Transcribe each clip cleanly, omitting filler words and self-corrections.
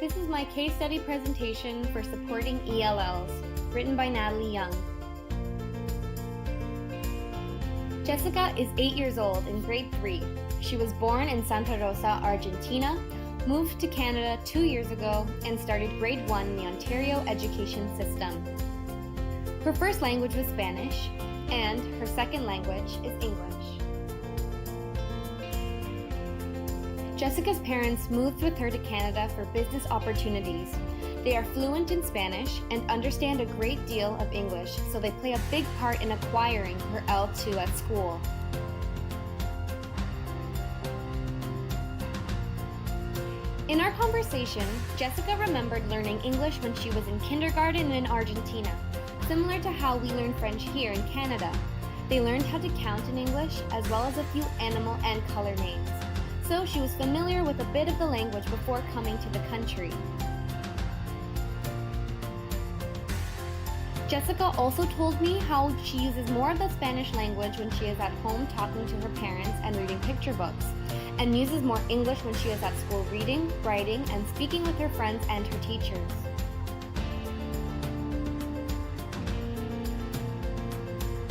This is my case study presentation for supporting ELLs, written by Natalie Young. Jessica is 8 years old in grade 3. She was born in Santa Rosa, Argentina, moved to Canada 2 years ago, and started grade 1 in the Ontario education system. Her first language was Spanish, and her second language is English. Jessica's parents moved with her to Canada for business opportunities. They are fluent in Spanish and understand a great deal of English, so they play a big part in acquiring her L2 at school. In our conversation, Jessica remembered learning English when she was in kindergarten in Argentina, similar to how we learn French here in Canada. They learned how to count in English, as well as a few animal and color names. So she was familiar with a bit of the language before coming to the country. Jessica also told me how she uses more of the Spanish language when she is at home talking to her parents and reading picture books, and uses more English when she is at school reading, writing, and speaking with her friends and her teachers.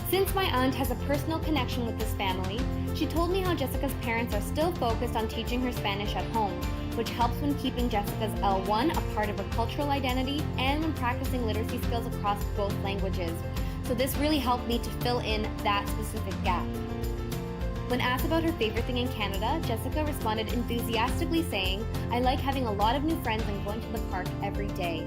Since my aunt has a personal connection with this family, she told me how Jessica's parents are still focused on teaching her Spanish at home, which helps when keeping Jessica's L1 a part of her cultural identity and when practicing literacy skills across both languages. So this really helped me to fill in that specific gap. When asked about her favorite thing in Canada, Jessica responded enthusiastically saying, "I like having a lot of new friends and going to the park every day."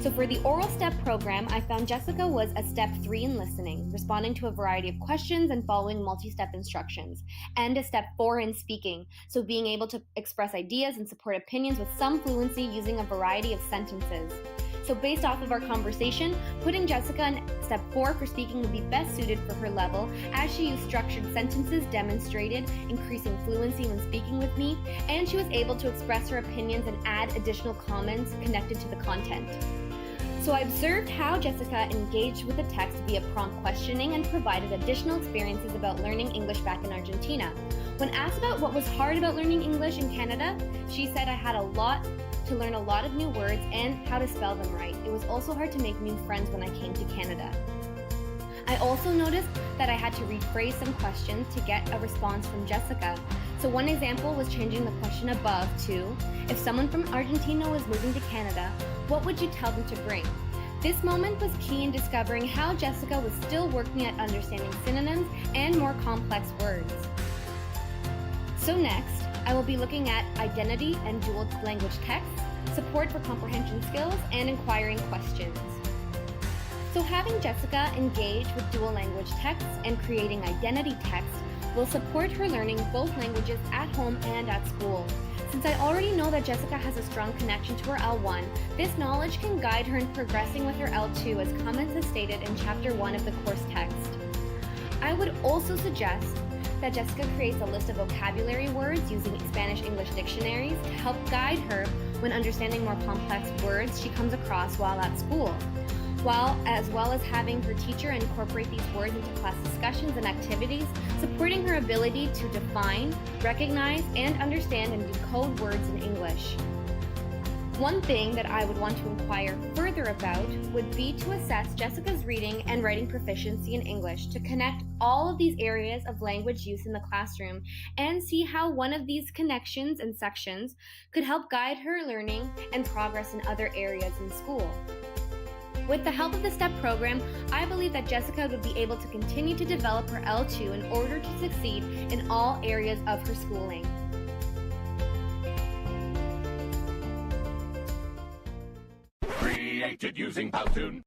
So for the oral step program, I found Jessica was a step 3 in listening, responding to a variety of questions and following multi-step instructions, and a step 4 in speaking, so being able to express ideas and support opinions with some fluency using a variety of sentences. So based off of our conversation, putting Jessica in step 4 for speaking would be best suited for her level, as she used structured sentences demonstrated increasing fluency when speaking with me, and she was able to express her opinions and add additional comments connected to the content. So I observed how Jessica engaged with the text via prompt questioning and provided additional experiences about learning English back in Argentina. When asked about what was hard about learning English in Canada, she said, "I had to learn a lot of new words and how to spell them right. It was also hard to make new friends when I came to Canada." I also noticed that I had to rephrase some questions to get a response from Jessica. So one example was changing the question above to, "If someone from Argentina was moving to Canada, what would you tell them to bring?" This moment was key in discovering how Jessica was still working at understanding synonyms and more complex words. So next, I will be looking at identity and dual language texts, support for comprehension skills, and inquiring questions. So having Jessica engage with dual language texts and creating identity texts will support her learning both languages at home and at school. Since I already know that Jessica has a strong connection to her L1, this knowledge can guide her in progressing with her L2, as comments as stated in Chapter 1 of the course text. I would also suggest that Jessica creates a list of vocabulary words using Spanish-English dictionaries to help guide her when understanding more complex words she comes across while at school, as well as having her teacher incorporate these words into class discussions and activities, supporting her ability to define, recognize, and understand and decode words in English. One thing that I would want to inquire further about would be to assess Jessica's reading and writing proficiency in English to connect all of these areas of language use in the classroom and see how one of these connections and sections could help guide her learning and progress in other areas in school. With the help of the STEP program, I believe that Jessica would be able to continue to develop her L2 in order to succeed in all areas of her schooling. Created using Powtoon.